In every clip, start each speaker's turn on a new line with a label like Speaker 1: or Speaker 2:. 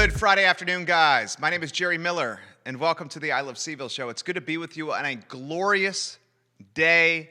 Speaker 1: Good Friday afternoon, guys. My name is Jerry Miller, and welcome to the I Love CVille Show. It's good to be with you on a glorious day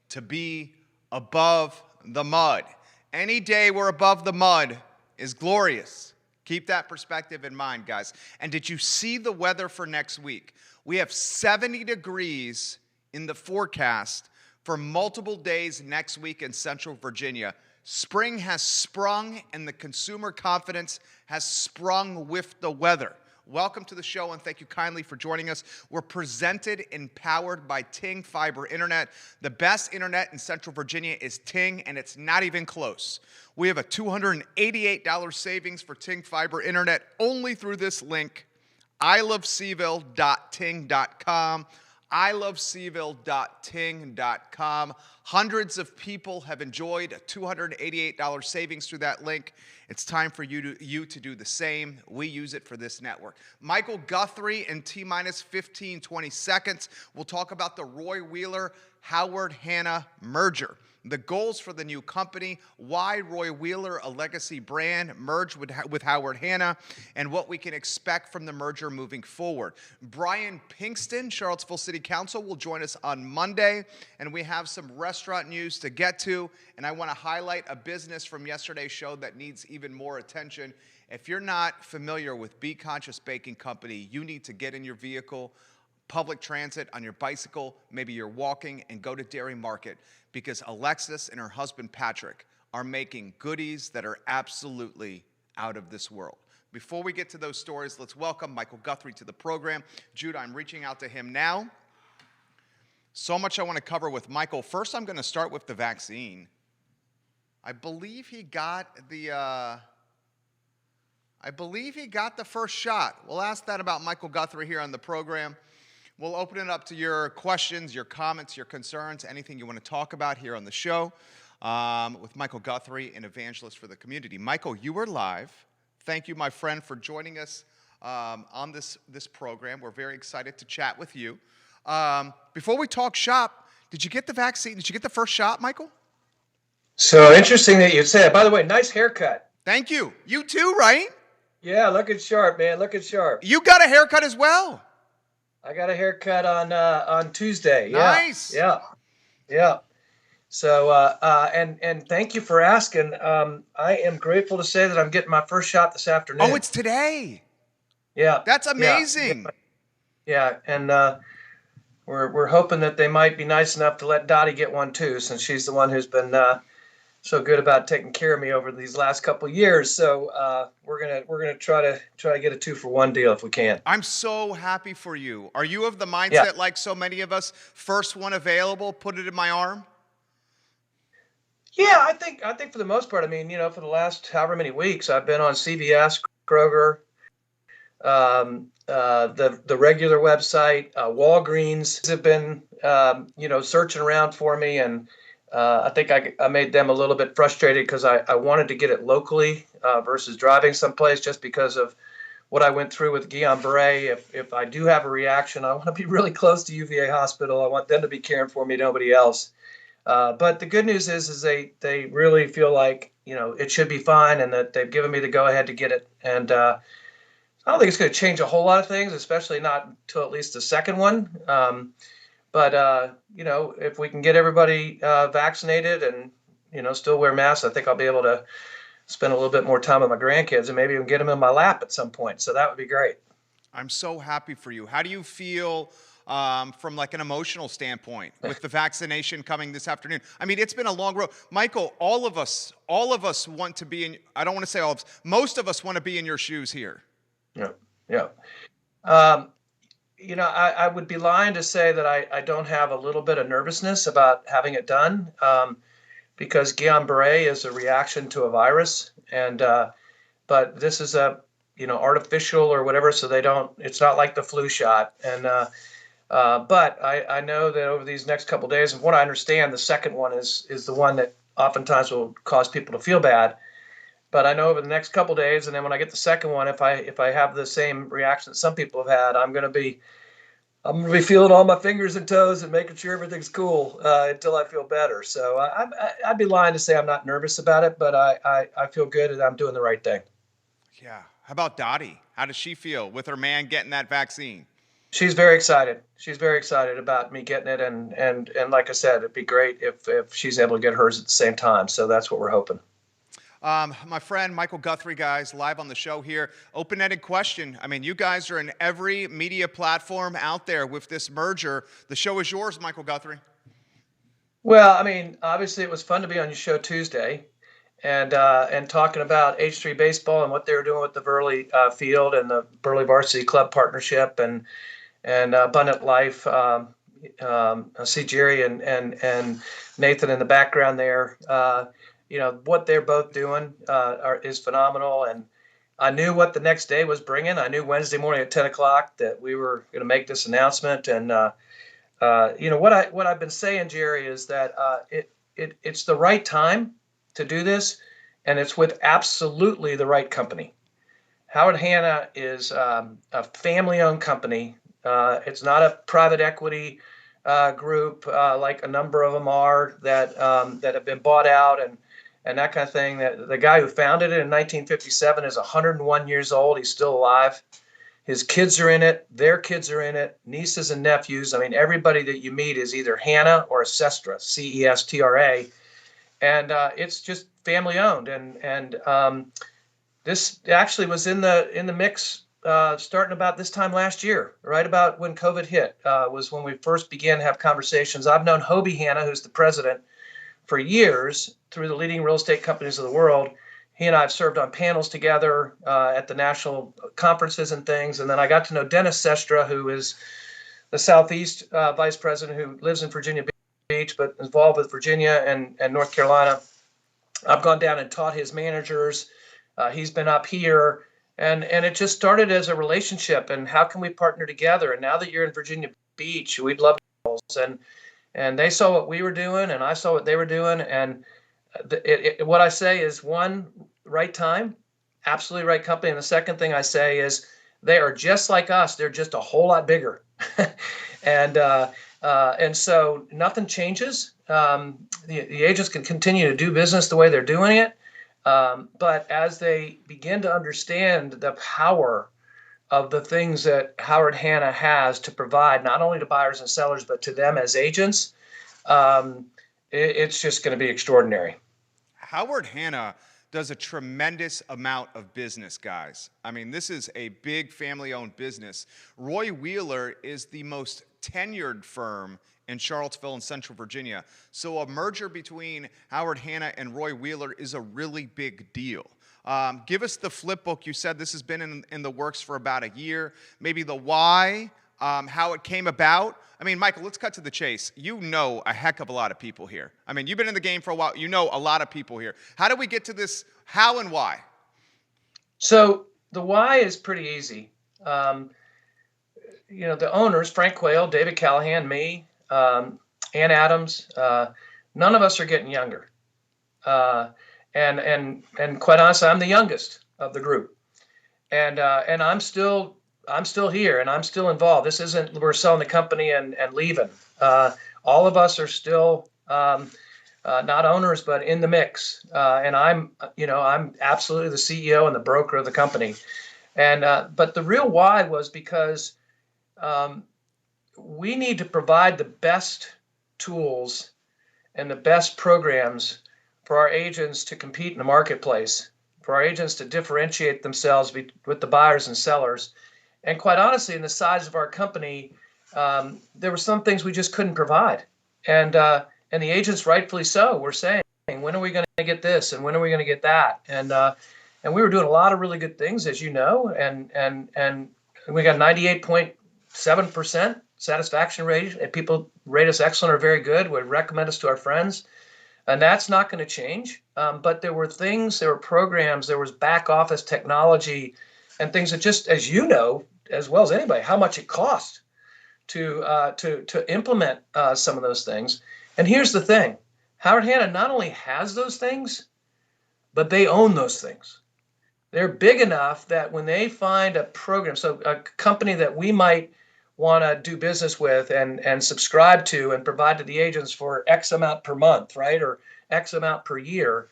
Speaker 1: to be above the mud. Any day we're above the mud is glorious. Keep that perspective in mind, guys. And did you see the weather for next week? We have 70 degrees in the forecast for multiple days next week in Central Virginia. Spring has sprung, and the consumer confidence has sprung with the weather. Welcome to the show, and thank you kindly for joining us. We're presented and powered by Ting Fiber Internet. The best internet in Central Virginia is Ting, and it's not even close. We have a $288 savings for Ting Fiber Internet only through this link, ilovecville.ting.com. ilovecville.ting.com. Hundreds of people have enjoyed a $288 savings through that link. It's time for you to do the same. We use it for this network. Michael Guthrie in T-minus 15, 20 seconds. We'll talk about the Roy Wheeler Howard Hanna merger. The goals for the new company, why Roy Wheeler, a legacy brand, merged with Howard Hanna, and what we can expect from the merger moving forward. Brian Pinkston, Charlottesville City Council, will join us on Monday, and we have some restaurant news to get to, and I want to highlight a business from yesterday's show that needs even more attention. If you're not familiar with Be Conscious Baking Company, you need to get in your vehicle, public transit, on your bicycle, maybe you're walking, and go to Dairy Market, because Alexis and her husband Patrick are making goodies that are absolutely out of this world. Before we get to those stories, let's welcome Michael Guthrie to the program. Jude, I'm reaching out to him now. So much I want to cover with Michael. First, I'm going to start with the vaccine. I believe he got the first shot. We'll ask that about Michael Guthrie here on the program. We'll open it up to your questions, your comments, your concerns, anything you want to talk about here on the show with Michael Guthrie, an evangelist for the community. Michael, you were live. Thank you, my friend, for joining us on this program. We're very excited to chat with you. Before we talk shop, did you get the vaccine? Did you get the first shot, Michael?
Speaker 2: So interesting that you say that. By the way, nice haircut.
Speaker 1: Thank you. You too, right?
Speaker 2: Yeah, looking sharp, man. Looking sharp.
Speaker 1: You got a haircut as well.
Speaker 2: I got a haircut on Tuesday.
Speaker 1: Nice.
Speaker 2: Yeah. So and thank you for asking. I am grateful to say that I'm getting my first shot this afternoon.
Speaker 1: Oh, it's today.
Speaker 2: Yeah.
Speaker 1: That's amazing.
Speaker 2: Yeah, and we're hoping that they might be nice enough to let Dottie get one too, since she's the one who's been so good about taking care of me over these last couple of years. So we're gonna try to get a 2-for-1 deal if we can.
Speaker 1: I'm so happy for you. Are you of the mindset, like so many of us, first one available, put it in my arm?
Speaker 2: Yeah, I think for the most part. I mean, for the last however many weeks, I've been on CVS, Kroger, the regular website, Walgreens have been searching around for me, and I think I made them a little bit frustrated because I wanted to get it locally versus driving someplace, just because of what I went through with Guillain-Barré. If I do have a reaction, I want to be really close to UVA Hospital. I want them to be caring for me, nobody else. But the good news is they really feel like it should be fine, and that they've given me the go-ahead to get it. And I don't think it's going to change a whole lot of things, especially not until at least the second one. But if we can get everybody vaccinated and, still wear masks, I think I'll be able to spend a little bit more time with my grandkids and maybe even get them in my lap at some point. So that would be great.
Speaker 1: I'm so happy for you. How do you feel from like an emotional standpoint with the vaccination coming this afternoon? I mean, it's been a long road. Michael, all of us want to be in, I don't want to say all of us, most of us want to be in your shoes here.
Speaker 2: Yeah. I would be lying to say that I don't have a little bit of nervousness about having it done, because Guillain-Barré is a reaction to a virus, and but this is a artificial or whatever, so it's not like the flu shot. And but I know that over these next couple of days, and what I understand, the second one is the one that oftentimes will cause people to feel bad. But I know over the next couple of days, and then when I get the second one, if I have the same reaction that some people have had, I'm going to be feeling all my fingers and toes and making sure everything's cool until I feel better. So I'd be lying to say I'm not nervous about it, but I feel good and I'm doing the right thing.
Speaker 1: Yeah. How about Dottie? How does she feel with her man getting that vaccine?
Speaker 2: She's very excited. She's very excited about me getting it, and like I said, it'd be great if she's able to get hers at the same time. So that's what we're hoping.
Speaker 1: My friend Michael Guthrie, guys, live on the show here. Open-ended question. I mean, you guys are in every media platform out there with this merger. The show is yours, Michael Guthrie.
Speaker 2: Well, I mean, obviously it was fun to be on your show Tuesday, and talking about H3 baseball and what they were doing with the Burley field and the Burley Varsity Club partnership and Abundant Life. I see Jerry and Nathan in the background there. What they're both doing is phenomenal. And I knew what the next day was bringing. I knew Wednesday morning at 10 o'clock that we were going to make this announcement. And, what I've been saying, Jerry, is that it's the right time to do this. And it's with absolutely the right company. Howard Hanna is a family-owned company. It's not a private equity group like a number of them are that have been bought out and that kind of thing. That the guy who founded it in 1957 is 101 years old. He's still alive. His kids are in it. Their kids are in it. Nieces and nephews. I mean, everybody that you meet is either Hanna or Cestra, Cestra, and it's just family-owned. And this actually was in the mix. Starting about this time last year, right about when COVID hit, was when we first began to have conversations. I've known Hobie Hanna, who's the president, for years through the leading real estate companies of the world. He and I have served on panels together at the national conferences and things. And then I got to know Dennis Sestra, who is the Southeast vice president who lives in Virginia Beach, but involved with Virginia and North Carolina. I've gone down and taught his managers. He's been up here. And it just started as a relationship, and how can we partner together? And now that you're in Virginia Beach, we'd love to. And they saw what we were doing, and I saw what they were doing. And what I say is, one, right time, absolutely right company. And the second thing I say is they are just like us. They're just a whole lot bigger. And so nothing changes. The agents can continue to do business the way they're doing it. But as they begin to understand the power of the things that Howard Hanna has to provide, not only to buyers and sellers, but to them as agents, it's just going to be extraordinary.
Speaker 1: Howard Hanna does a tremendous amount of business, guys. I mean, this is a big family-owned business. Roy Wheeler is the most tenured firm in Charlottesville and Central Virginia. So a merger between Howard Hanna and Roy Wheeler is a really big deal. Give us the flip book. You said this has been in the works for about a year. Maybe the why, how it came about. I mean, Michael, let's cut to the chase. You know a heck of a lot of people here. I mean, you've been in the game for a while. You know a lot of people here. How do we get to this? How and why?
Speaker 2: So the why is pretty easy. The owners, Frank Quayle, David Callahan, me, Ann Adams, none of us are getting younger. And quite honestly, I'm the youngest of the group. And I'm still here and I'm still involved. This isn't, we're selling the company and leaving. All of us are still, not owners, but in the mix. And I'm absolutely the CEO and the broker of the company. And, but the real why was because, we need to provide the best tools and the best programs for our agents to compete in the marketplace, for our agents to differentiate themselves with the buyers and sellers. And quite honestly, in the size of our company, there were some things we just couldn't provide. And the agents, rightfully so, were saying, when are we going to get this? And when are we going to get that? And we were doing a lot of really good things, as you know, and we got 98.7% satisfaction rate. And people rate us excellent or very good, would recommend us to our friends. And that's not going to change. But there were things, there were programs, there was back office technology and things that just, as you know, as well as anybody, how much it cost to implement some of those things. And here's the thing. Howard Hanna not only has those things, but they own those things. They're big enough that when they find a program, so a company that we might want to do business with and subscribe to and provide to the agents for X amount per month, right, or X amount per year,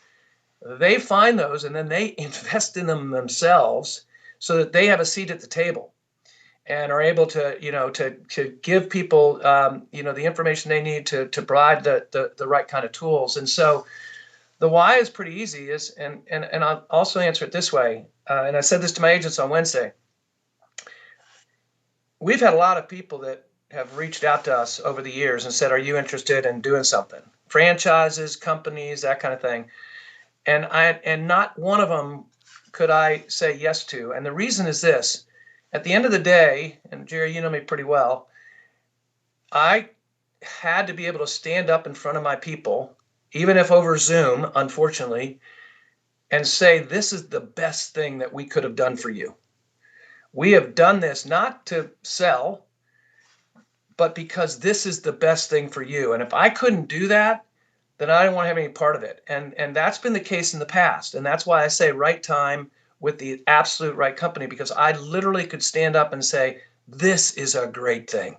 Speaker 2: they find those and then they invest in them themselves. so that they have a seat at the table and are able to, to give people, the information they need to provide the right kind of tools. And so the why is pretty easy, and I'll also answer it this way. And I said this to my agents on Wednesday. We've had a lot of people that have reached out to us over the years and said, are you interested in doing something? Franchises, companies, that kind of thing. And not one of them could I say yes to. And the reason is this. At the end of the day, and Jerry, you know me pretty well, I had to be able to stand up in front of my people, even if over Zoom, unfortunately, and say, this is the best thing that we could have done for you. We have done this not to sell, but because this is the best thing for you. And if I couldn't do that, then I don't want to have any part of it. And that's been the case in the past. And that's why I say right time with the absolute right company, because I literally could stand up and say, this is a great thing.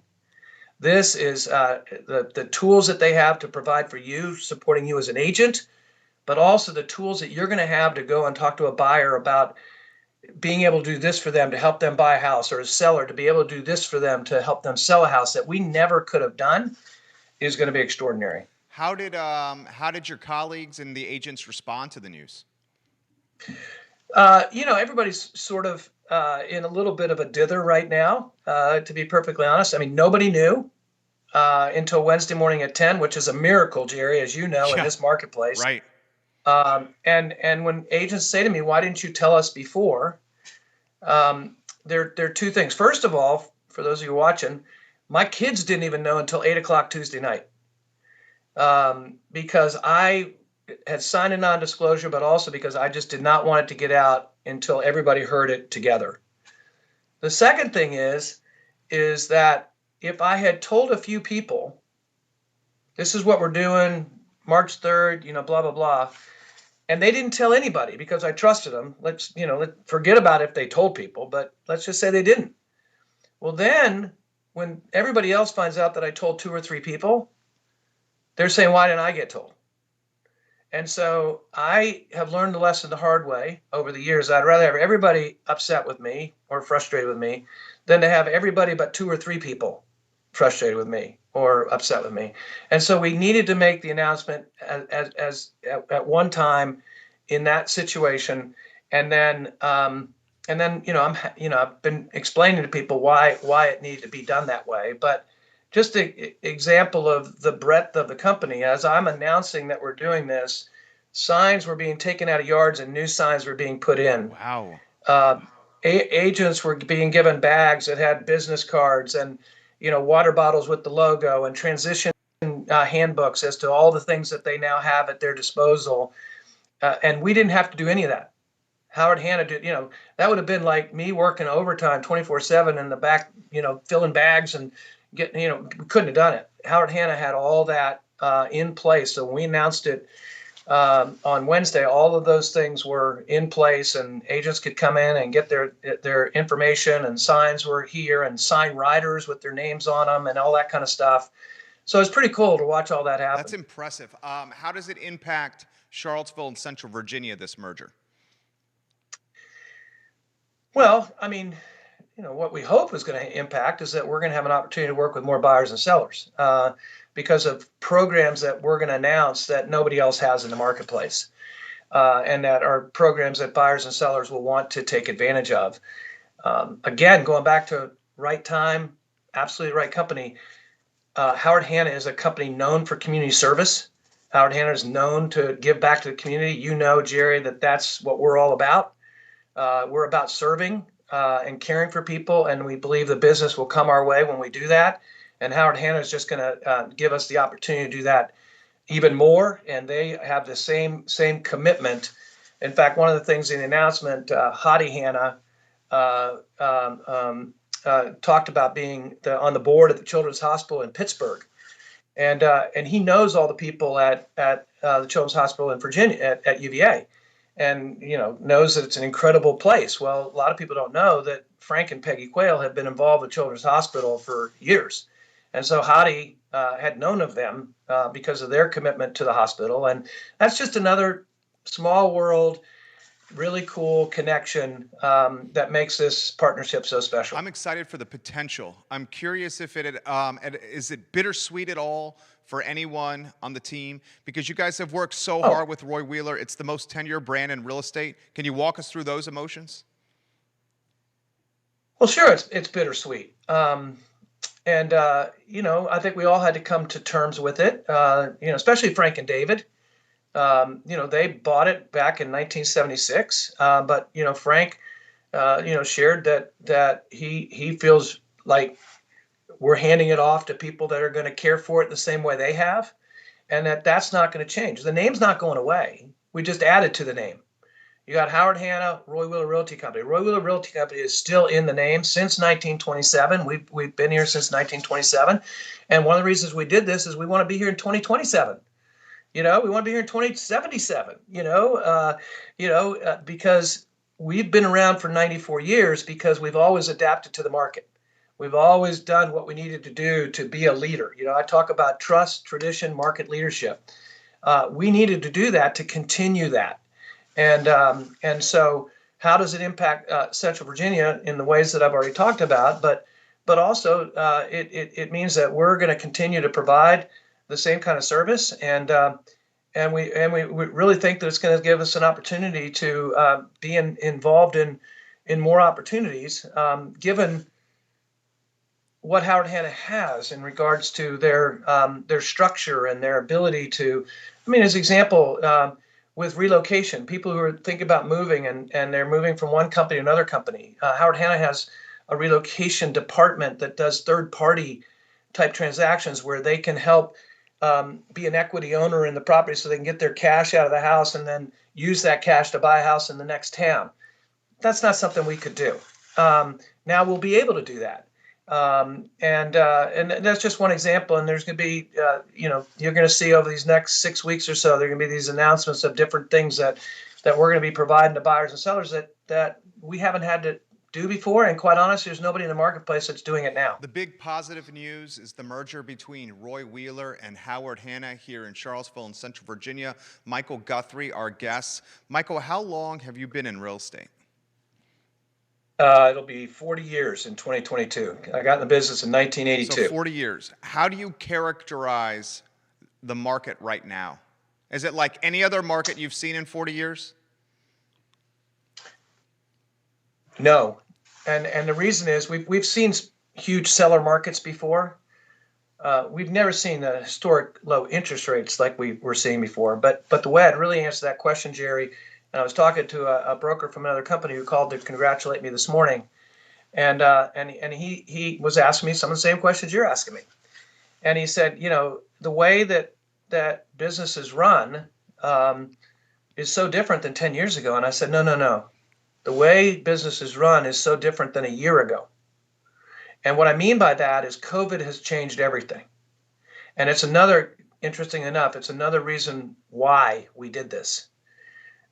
Speaker 2: This is the tools that they have to provide for you, supporting you as an agent, but also the tools that you're going to have to go and talk to a buyer about being able to do this for them to help them buy a house, or a seller to be able to do this for them to help them sell a house that we never could have done, is going to be extraordinary.
Speaker 1: How did your colleagues and the agents respond to the news?
Speaker 2: Everybody's sort of in a little bit of a dither right now, to be perfectly honest. I mean, nobody knew until Wednesday morning at 10, which is a miracle, Jerry, as you know, in this marketplace.
Speaker 1: Right.
Speaker 2: And when agents say to me, why didn't you tell us before? There are two things. First of all, for those of you watching, my kids didn't even know until 8 o'clock Tuesday night, because I had signed a non-disclosure, but also because I just did not want it to get out until everybody heard it together. The second thing is that if I had told a few people, this is what we're doing, March 3rd, blah, blah, blah, and they didn't tell anybody because I trusted them. Let's forget about if they told people, but let's just say they didn't. Well, then when everybody else finds out that I told 2 or 3 people, they're saying, why didn't I get told? And so I have learned the lesson the hard way over the years. I'd rather have everybody upset with me or frustrated with me than to have everybody but 2 or 3 people frustrated with me or upset with me. And so we needed to make the announcement as at one time in that situation. And then I've been explaining to people why it needed to be done that way. But just an example of the breadth of the company, as I'm announcing that we're doing this, signs were being taken out of yards and new signs were being put in.
Speaker 1: Wow.
Speaker 2: Agents were being given bags that had business cards and, water bottles with the logo, and transition handbooks as to all the things that they now have at their disposal. And we didn't have to do any of that. Howard Hanna did, that would have been like me working overtime 24/7 in the back, filling bags and getting, we couldn't have done it. Howard Hanna had all that in place. So when we announced it on Wednesday, all of those things were in place, and agents could come in and get their information, and signs were here, and sign riders with their names on them and all that kind of stuff. So it's pretty cool to watch all that happen.
Speaker 1: That's impressive. How does it impact Charlottesville and Central Virginia, this merger?
Speaker 2: Well, I mean, what we hope is going to impact is that we're going to have an opportunity to work with more buyers and sellers because of programs that we're going to announce that nobody else has in the marketplace, and that are programs that buyers and sellers will want to take advantage of. Again, going back to right time, absolutely right company. Howard Hanna is a company known for community service. Howard Hanna is known to give back to the community. Jerry, that's what we're all about. We're about serving and caring for people, and we believe the business will come our way when we do that. And Howard Hanna is just going to give us the opportunity to do that even more, and they have the same commitment. In fact, one of the things in the announcement, Hottie Hanna talked about being on the board at the Children's Hospital in Pittsburgh, and he knows all the people at the Children's Hospital in Virginia at UVA. And, knows that it's an incredible place. Well, a lot of people don't know that Frank and Peggy Quayle have been involved with Children's Hospital for years. And so Hottie had known of them because of their commitment to the hospital. And that's just another small world really cool connection that makes this partnership so special.
Speaker 1: I'm excited for the potential. I'm curious if is it bittersweet at all for anyone on the team? Because you guys have worked so
Speaker 2: Oh,
Speaker 1: hard with Roy Wheeler. It's the most tenured brand in real estate. Can you walk us through those emotions?
Speaker 2: well, sure, it's bittersweet. And I think we all had to come to terms with it. Especially Frank and David. They bought it back in 1976. But Frank, shared that he feels like we're handing it off to people that are going to care for it the same way they have, and that's not going to change. The name's not going away. We just added to the name. You got Howard Hanna, Roy Wheeler Realty Company. Roy Wheeler Realty Company is still in the name since 1927. We've been here since 1927, and one of the reasons we did this is we want to be here in 2027. We want to be here in 2077. Because we've been around for 94 years because we've always adapted to the market. We've always done what we needed to do to be a leader. I talk about trust, tradition, market leadership. We needed to do that to continue that. And so how does it impact Central Virginia in the ways that I've already talked about? But also it means that we're going to continue to provide the same kind of service, and we really think that it's going to give us an opportunity to be involved in more opportunities, given what Howard Hanna has in regards to their structure and their ability to. I mean, as an example, with relocation, people who are thinking about moving and they're moving from one company to another company. Howard Hanna has a relocation department that does third-party type transactions where they can help be an equity owner in the property so they can get their cash out of the house and then use that cash to buy a house in the next town. That's not something we could do. Now we'll be able to do that. And that's just one example. And there's going to be, you're going to see over these next 6 weeks or so, there are going to be these announcements of different things that we're going to be providing to buyers and sellers that we haven't had to do before. And quite honestly, there's nobody in the marketplace that's doing it now.
Speaker 1: The big positive news is the merger between Roy Wheeler and Howard Hanna here in Charlottesville in Central Virginia. Michael Guthrie, our guest. Michael, how long have you been in real estate?
Speaker 2: It'll be 40 years in 2022. I got in the business in 1982.
Speaker 1: So 40 years. How do you characterize the market right now? Is it like any other market you've seen in 40 years?
Speaker 2: No. And the reason is we've seen huge seller markets before. We've never seen the historic low interest rates like we were seeing before. But the way I'd really answer that question, Jerry, and I was talking to a broker from another company who called to congratulate me this morning, and he was asking me some of the same questions you're asking me, and he said, the way that businesses run is so different than 10 years ago, and I said, no, the way businesses run is so different than a year ago, and what I mean by that is COVID has changed everything, and it's interesting enough, it's another reason why we did this.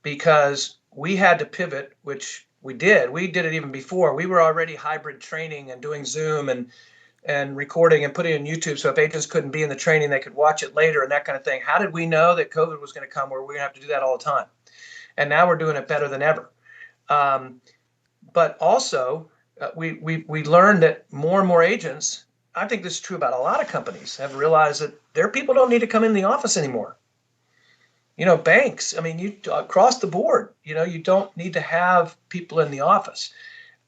Speaker 2: Because we had to pivot, which we did. We did it even before. We were already hybrid training and doing Zoom and recording and putting it on YouTube. So if agents couldn't be in the training, they could watch it later and that kind of thing. How did we know that COVID was going to come where we're going to have to do that all the time? And now we're doing it better than ever. But also, we learned that more and more agents, I think this is true about a lot of companies, have realized that their people don't need to come in the office anymore. Banks, you across the board, you don't need to have people in the office.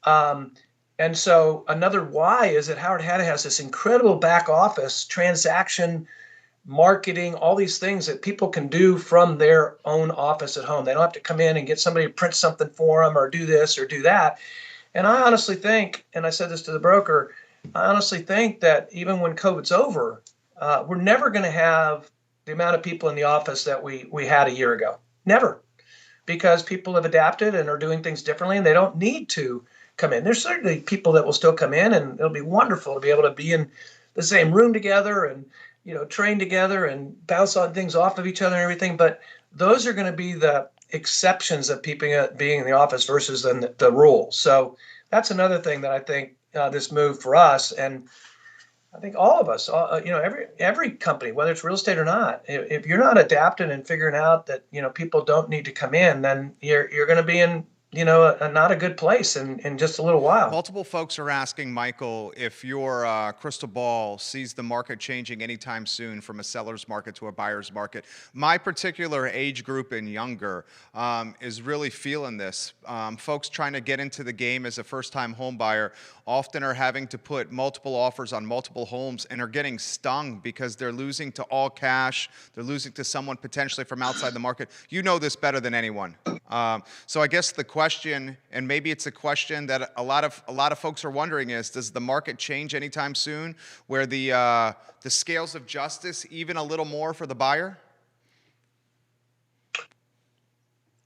Speaker 2: And so another why is that Howard Hanna has this incredible back office, transaction, marketing, all these things that people can do from their own office at home. They don't have to come in and get somebody to print something for them or do this or do that. And I honestly think, and I said this to the broker, I honestly think that even when COVID's over, we're never going to have the amount of people in the office that we had a year ago. Never. Because people have adapted and are doing things differently and they don't need to come in. There's certainly people that will still come in, and it'll be wonderful to be able to be in the same room together and train together and bounce on things off of each other and everything. But those are going to be the exceptions of people being in the office versus the rule. So that's another thing that I think this move for us. And I think all of us, every company, whether it's real estate or not, if you're not adapting and figuring out that, people don't need to come in, then you're going to be in, not a good place in just a little while.
Speaker 1: Multiple folks are asking, Michael, if your crystal ball sees the market changing anytime soon from a seller's market to a buyer's market. My particular age group and younger is really feeling this. Folks trying to get into the game as a first-time home buyer often are having to put multiple offers on multiple homes and are getting stung because they're losing to all cash. They're losing to someone potentially from outside the market. You know this better than anyone. So I guess the question, and maybe it's a question that a lot of folks are wondering, is does the market change anytime soon, where the scales of justice even a little more for the buyer?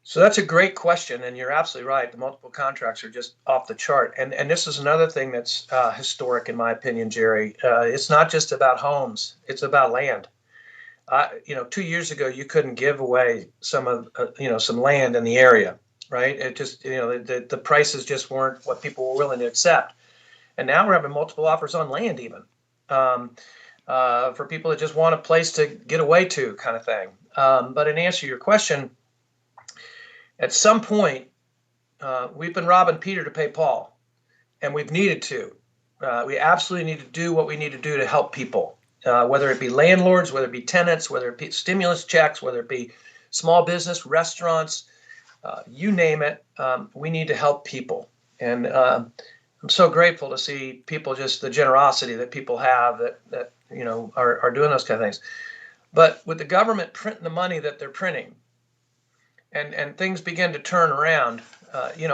Speaker 2: So that's a great question, and you're absolutely right. The multiple contracts are just off the chart, and this is another thing that's historic, in my opinion, Jerry. It's not just about homes; it's about land. 2 years ago, you couldn't give away some land in the area, right? It just, the prices just weren't what people were willing to accept. And now we're having multiple offers on land, even for people that just want a place to get away to, kind of thing. But in answer to your question, at some point, we've been robbing Peter to pay Paul, and we've needed to. We absolutely need to do what we need to do to help people. Whether it be landlords, whether it be tenants, whether it be stimulus checks, whether it be small business, restaurants, you name it, we need to help people. And I'm so grateful to see people, just the generosity that people have that are doing those kind of things. But with the government printing the money that they're printing, and things begin to turn around,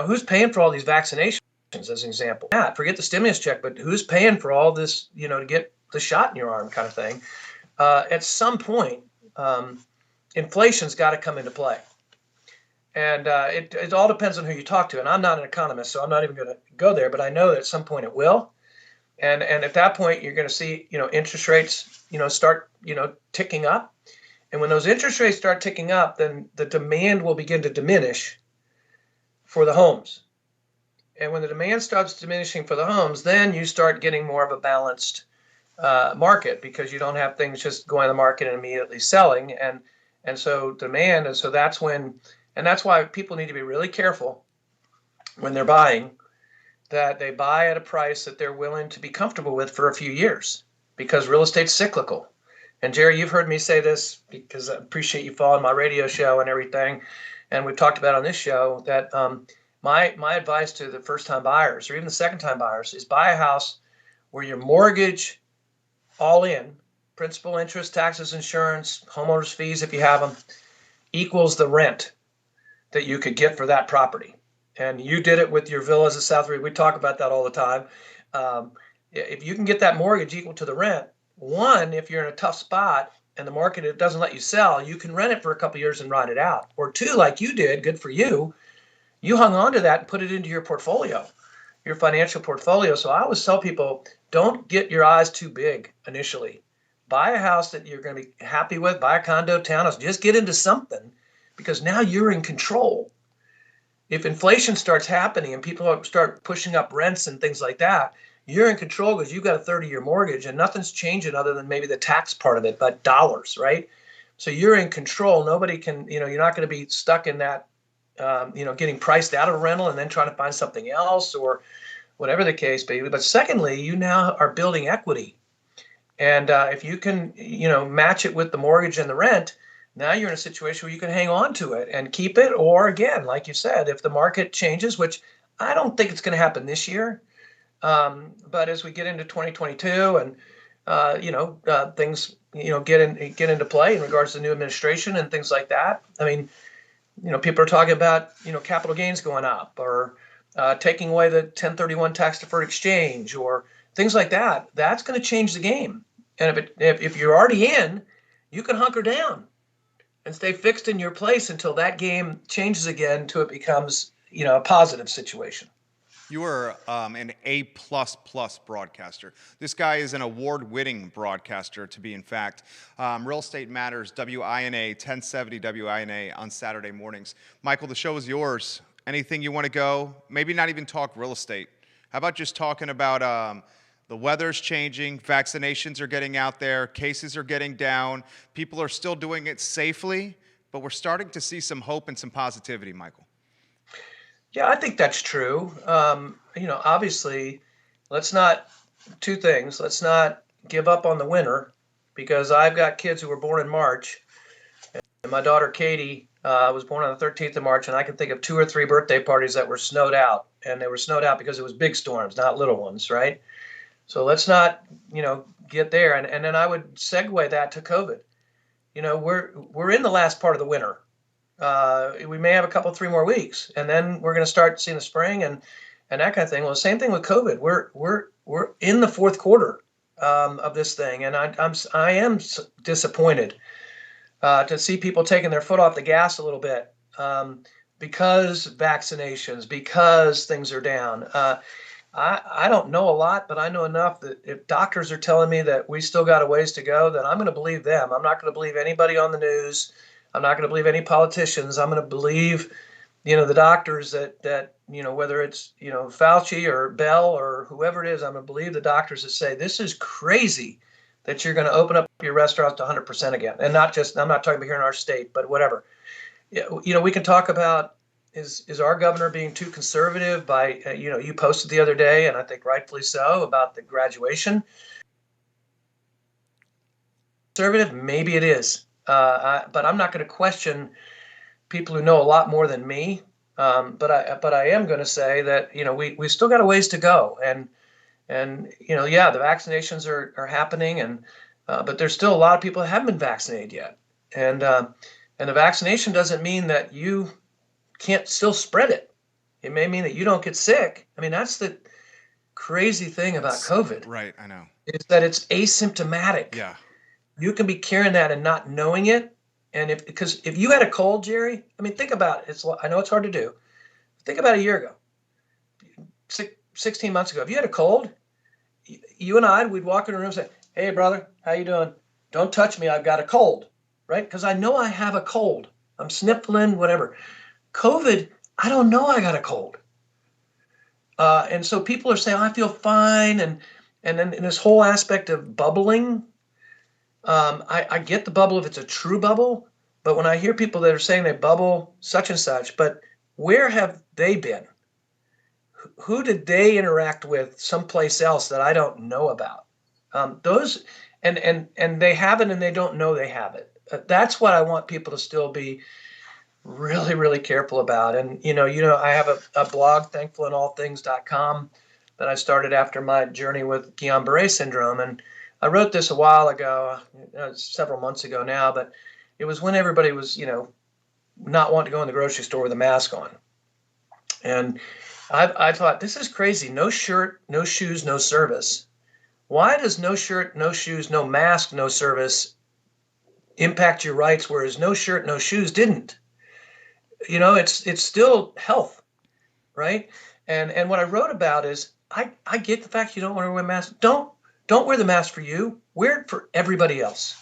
Speaker 2: who's paying for all these vaccinations, as an example? Forget the stimulus check, but who's paying for all this, to get the shot in your arm, kind of thing? At some point, inflation's got to come into play. And it all depends on who you talk to. And I'm not an economist, so I'm not even going to go there, but I know that at some point it will. And at that point, you're going to see, interest rates, start, ticking up. And when those interest rates start ticking up, then the demand will begin to diminish for the homes. And when the demand starts diminishing for the homes, then you start getting more of a balanced market, because you don't have things just going to the market and immediately selling. And so demand, and so that's when, and that's why people need to be really careful when they're buying, that they buy at a price that they're willing to be comfortable with for a few years, because real estate's cyclical. And Jerry, you've heard me say this because I appreciate you following my radio show and everything. And we've talked about on this show that my advice to the first-time buyers, or even the second-time buyers, is buy a house where your mortgage all in, principal, interest, taxes, insurance, homeowners fees if you have them, equals the rent that you could get for that property. And you did it with your villas at South Reed. We talk about that all the time. If you can get that mortgage equal to the rent, one, if you're in a tough spot and the market it doesn't let you sell, you can rent it for a couple of years and ride it out. Or two, like you did, good for you, you hung on to that and put it into your portfolio, your financial portfolio. So I always tell people, don't get your eyes too big initially. Buy a house that you're going to be happy with, buy a condo, townhouse, just get into something, because now you're in control. If inflation starts happening and people start pushing up rents and things like that, you're in control because you've got a 30-year mortgage and nothing's changing other than maybe the tax part of it, but dollars, right? So you're in control. Nobody can, you're not going to be stuck in that, getting priced out of a rental and then trying to find something else or whatever the case may be. But secondly, you now are building equity. And if you can, match it with the mortgage and the rent, now you're in a situation where you can hang on to it and keep it. Or again, like you said, if the market changes, which I don't think it's going to happen this year, but as we get into 2022 and things get into play in regards to the new administration and things like that. I mean, people are talking about capital gains going up, or taking away the 1031 tax deferred exchange, or things like that. That's going to change the game. And if you're already in, you can hunker down and stay fixed in your place until that game changes again to it becomes a positive situation.
Speaker 1: You are an A++ broadcaster. This guy is an award-winning broadcaster, to be in fact. Real Estate Matters, WINA, 1070 WINA on Saturday mornings. Michael, the show is yours. Anything you want to go? Maybe not even talk real estate. How about just talking about The weather's changing, vaccinations are getting out there, cases are getting down, people are still doing it safely, but we're starting to see some hope and some positivity, Michael.
Speaker 2: Yeah, I think that's true. Obviously, two things. Let's not give up on the winter, because I've got kids who were born in March, and my daughter Katie was born on the 13th of March, and I can think of 2 or 3 birthday parties that were snowed out, and they were snowed out because it was big storms, not little ones, right? So let's not, get there. And then I would segue that to COVID. We're in the last part of the winter. We may have a couple, 3 more weeks, and then we're going to start seeing the spring and that kind of thing. Well, the same thing with COVID. We're in the fourth quarter of this thing, and I am disappointed to see people taking their foot off the gas a little bit because vaccinations, because things are down. I don't know a lot, but I know enough that if doctors are telling me that we still got a ways to go, then I'm going to believe them. I'm not going to believe anybody on the news. I'm not going to believe any politicians. I'm going to believe, the doctors that whether it's, Fauci or Bell or whoever it is, I'm going to believe the doctors that say this is crazy that you're going to open up your restaurants to 100% again. And I'm not talking about here in our state, but whatever. We can talk about, is our governor being too conservative by, you posted the other day, and I think rightfully so, about the graduation. Conservative, maybe it is. But I'm not going to question people who know a lot more than me. But I am going to say that, we still got a ways to go. And the vaccinations are happening, and but there's still a lot of people that haven't been vaccinated yet. And the vaccination doesn't mean that you can't still spread it. It may mean that you don't get sick. I mean, that's the crazy thing about COVID.
Speaker 1: Right, I know.
Speaker 2: Is that it's asymptomatic.
Speaker 1: Yeah.
Speaker 2: You can be carrying that and not knowing it. And because if you had a cold, Jerry, I mean, think about it. I know it's hard to do. Think about a year ago, 16 months ago. If you had a cold, you and we'd walk in a room and say, "Hey, brother, how you doing? Don't touch me. I've got a cold," right? Because I know I have a cold. I'm sniffling, whatever. COVID, I don't know I got a cold. And so people are saying, "I feel fine." And then in this whole aspect of bubbling, I get the bubble if it's a true bubble. But when I hear people that are saying they bubble such and such, but where have they been? Who did they interact with someplace else that I don't know about? Those and they have it and they don't know they have it. That's what I want people to still be really, really careful about. And, I have a blog, thankfulinallthings.com, that I started after my journey with Guillain-Barré syndrome. And I wrote this a while ago, several months ago now, but it was when everybody was, not wanting to go in the grocery store with a mask on. And I thought, this is crazy. No shirt, no shoes, no service. Why does no shirt, no shoes, no mask, no service impact your rights, whereas no shirt, no shoes didn't? It's still health, right? And what I wrote about is I get the fact you don't want to wear a mask. Don't wear the mask for you. Wear it for everybody else.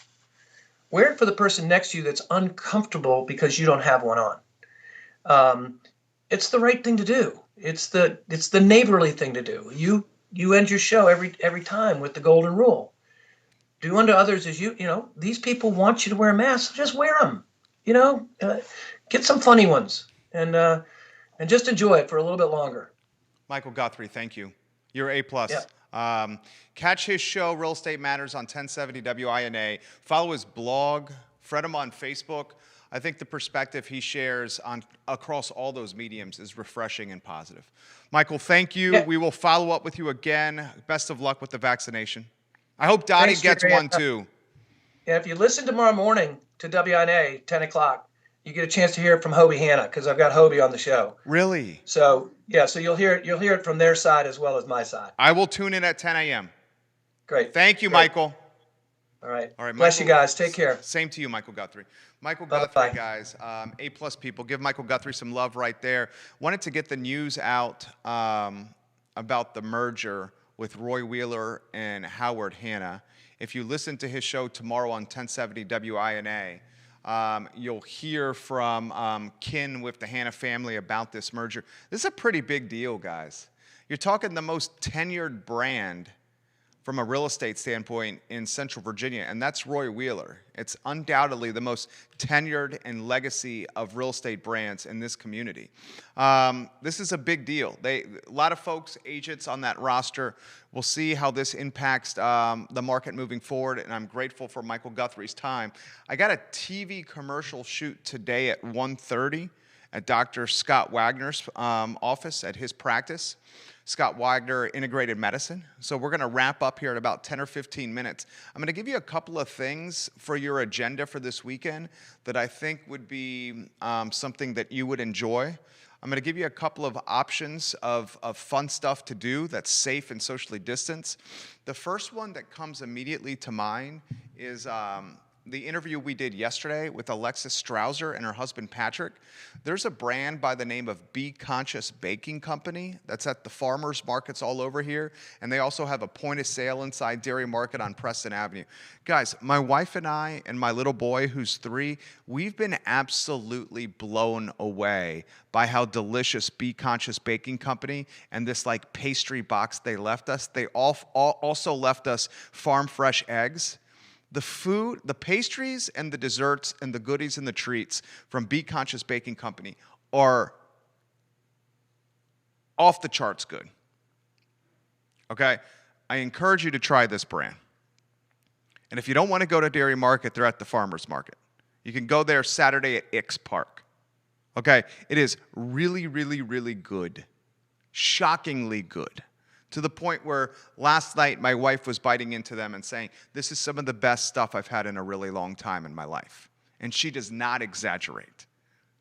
Speaker 2: Wear it for the person next to you that's uncomfortable because you don't have one on. It's the right thing to do. It's the neighborly thing to do. You end your show every time with the golden rule. Do unto others as these people want you to wear a mask. So just wear them. Get some funny ones and just enjoy it for a little bit longer.
Speaker 1: Michael Guthrie, thank you. You're A+.
Speaker 2: Yep.
Speaker 1: Catch his show, Real Estate Matters, on 1070 WINA. Follow his blog. Friend him on Facebook. I think the perspective he shares across all those mediums is refreshing and positive. Michael, thank you.
Speaker 2: Yeah.
Speaker 1: We will follow up with you again. Best of luck with the vaccination. I hope Dottie gets one too.
Speaker 2: Yeah, if you listen tomorrow morning to WINA, 10 o'clock, you get a chance to hear it from Hobie Hannah, because I've got Hobie on the show.
Speaker 1: Really?
Speaker 2: So you'll hear it from their side as well as my side.
Speaker 1: I will tune in at 10 a.m.
Speaker 2: Great.
Speaker 1: Thank you,
Speaker 2: Great.
Speaker 1: Michael.
Speaker 2: All right.
Speaker 1: All right.
Speaker 2: Bless
Speaker 1: Michael,
Speaker 2: you guys. Take care.
Speaker 1: Same to you, Michael Guthrie. Michael
Speaker 2: Bye-bye.
Speaker 1: Guthrie, guys, A+ people. Give Michael Guthrie some love right there. Wanted to get the news out about the merger with Roy Wheeler and Howard Hanna. If you listen to his show tomorrow on 1070 WINA, you'll hear from kin with the Hanna family about this merger. This is a pretty big deal, guys. You're talking the most tenured brand from a real estate standpoint in Central Virginia, and that's Roy Wheeler. It's undoubtedly the most tenured and legacy of real estate brands in this community. This is a big deal. A lot of folks, agents on that roster, will see how this impacts the market moving forward, and I'm grateful for Michael Guthrie's time. I got a TV commercial shoot today at 1:30 at Dr. Scott Wagner's office at his practice. Scott Wagner, Integrated Medicine. So we're going to wrap up here in about 10 or 15 minutes. I'm going to give you a couple of things for your agenda for this weekend that I think would be something that you would enjoy. I'm going to give you a couple of options of fun stuff to do that's safe and socially distanced. The first one that comes immediately to mind is the interview we did yesterday with Alexis Strouser and her husband Patrick. There's a brand by the name of Be Conscious Baking Company that's at the farmers markets all over here, and they also have a point of sale inside Dairy Market on Preston Avenue. Guys, my wife and I and my little boy who's 3, we've been absolutely blown away by how delicious Be Conscious Baking Company and this like pastry box they left us. They also left us farm fresh eggs. The food, the pastries and the desserts and the goodies and the treats from Be Conscious Baking Company are off the charts good. Okay? I encourage you to try this brand. And if you don't want to go to Dairy Market, they're at the farmers market. You can go there Saturday at Ix Park. Okay? It is really, really, really good. Shockingly good. To the point where last night my wife was biting into them and saying, this is some of the best stuff I've had in a really long time in my life. And she does not exaggerate.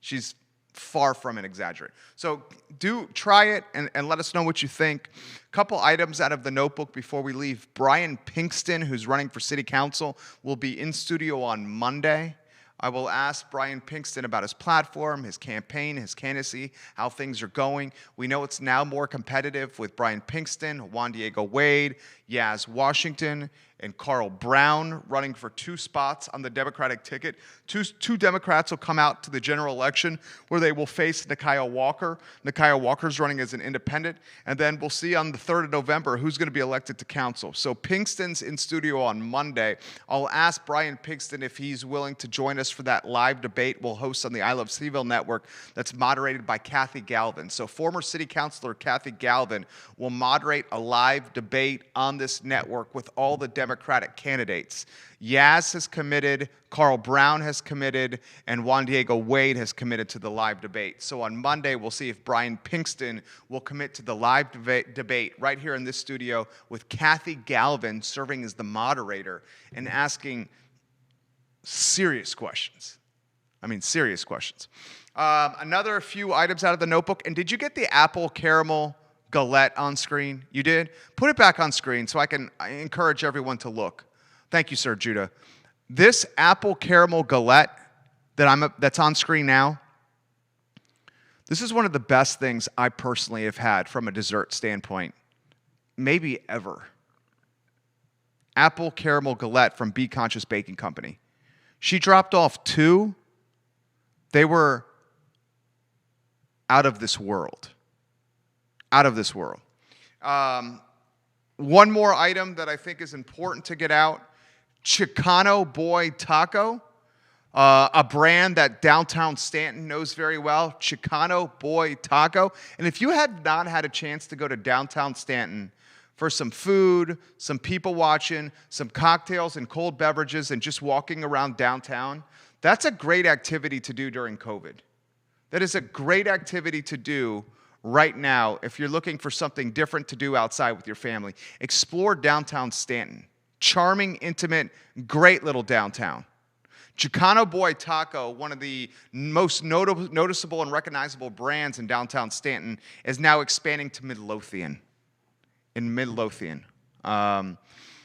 Speaker 1: She's far from an exaggerate. So do try it and let us know what you think. A couple items out of the notebook before we leave. Brian Pinkston, who's running for city council, will be in studio on Monday. I will ask Brian Pinkston about his platform, his campaign, his candidacy, how things are going. We know it's now more competitive with Brian Pinkston, Juan Diego Wade, Yaz Washington, and Carl Brown running for 2 spots on the Democratic ticket. Two Democrats will come out to the general election where they will face Nikiah Walker. Nikiah Walker's running as an independent. And then we'll see on the 3rd of November who's going to be elected to council. So Pinkston's in studio on Monday. I'll ask Brian Pinkston if he's willing to join us for that live debate we'll host on the I Love CVille Network that's moderated by Kathy Galvin. So former city councilor Kathy Galvin will moderate a live debate on this network with all the Democratic candidates. Yaz has committed, Carl Brown has committed, and Juan Diego Wade has committed to the live debate. So on Monday, we'll see if Brian Pinkston will commit to the live debate right here in this studio with Kathy Galvin serving as the moderator and asking serious questions. I mean, serious questions. Another few items out of the notebook. And did you get the apple caramel galette on screen? You did? Put it back on screen so I encourage everyone to look. Thank you, Sir Judah. This apple caramel galette that's on screen now, this is one of the best things I personally have had from a dessert standpoint, maybe ever. Apple caramel galette from Be Conscious Baking Company. She dropped off 2. They were out of this world. Out of this world. One more item that I think is important to get out. Chicano Boy Taco, a brand that downtown Staunton knows very well. Chicano Boy Taco. And if you had not had a chance to go to downtown Staunton for some food, some people watching, some cocktails and cold beverages, and just walking around downtown, that's a great activity to do during COVID. That is a great activity to do right now if you're looking for something different to do outside with your family. Explore downtown Staunton. Charming, intimate, great little downtown. Chicano Boy Taco, one of the most noticeable and recognizable brands in downtown Staunton, is now expanding to Midlothian. In Midlothian.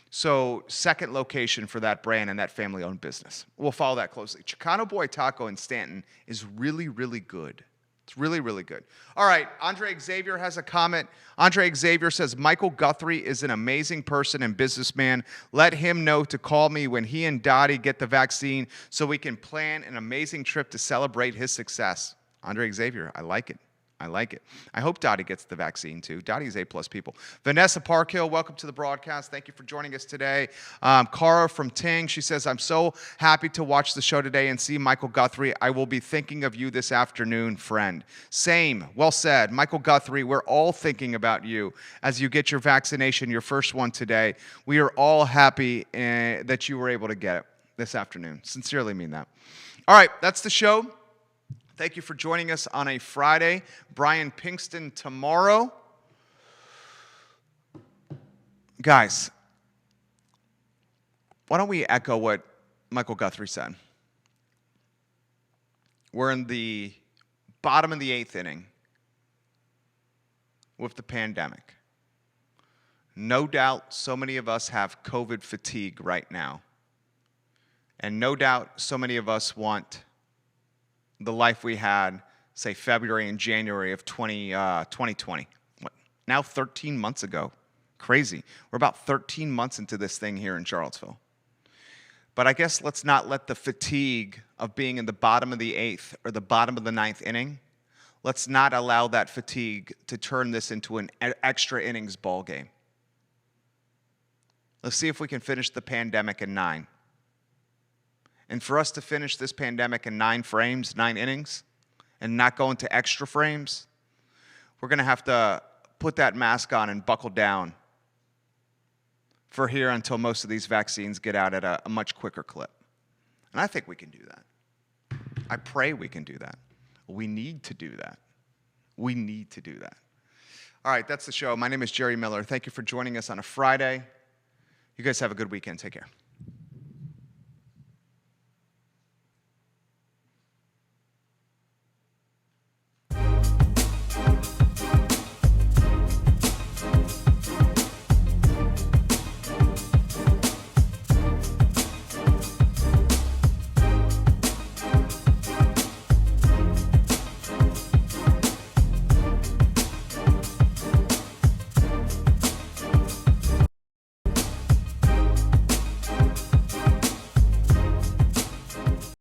Speaker 1: So second location for that brand and that family-owned business. We'll follow that closely. Chicano Boy Taco in Staunton is really, really good. It's really, really good. All right, Andre Xavier has a comment. Andre Xavier says, Michael Guthrie is an amazing person and businessman. Let him know to call me when he and Dottie get the vaccine so we can plan an amazing trip to celebrate his success. Andre Xavier, I like it. I like it. I hope Dottie gets the vaccine too. Dottie's A+ people. Vanessa Parkhill, welcome to the broadcast. Thank you for joining us today. Cara from Ting, she says, I'm so happy to watch the show today and see Michael Guthrie. I will be thinking of you this afternoon, friend. Same. Well said. Michael Guthrie, we're all thinking about you as you get your vaccination, your first one today. We are all happy that you were able to get it this afternoon. Sincerely mean that. All right, that's the show. Thank you for joining us on a Friday. Brian Pinkston tomorrow. Guys, why don't we echo what Michael Guthrie said? We're in the bottom of the 8th inning with the pandemic. No doubt so many of us have COVID fatigue right now. And no doubt so many of us want the life we had, say, February and January of 2020. What, now 13 months ago. Crazy. We're about 13 months into this thing here in Charlottesville. But I guess let's not let the fatigue of being in the bottom of the 8th or the bottom of the 9th inning, let's not allow that fatigue to turn this into an extra innings ball game. Let's see if we can finish the pandemic in 9. And for us to finish this pandemic in 9 frames, 9 innings, and not go into extra frames, we're going to have to put that mask on and buckle down for here until most of these vaccines get out at a much quicker clip. And I think we can do that. I pray we can do that. We need to do that. We need to do that. All right, that's the show. My name is Jerry Miller. Thank you for joining us on a Friday. You guys have a good weekend. Take care.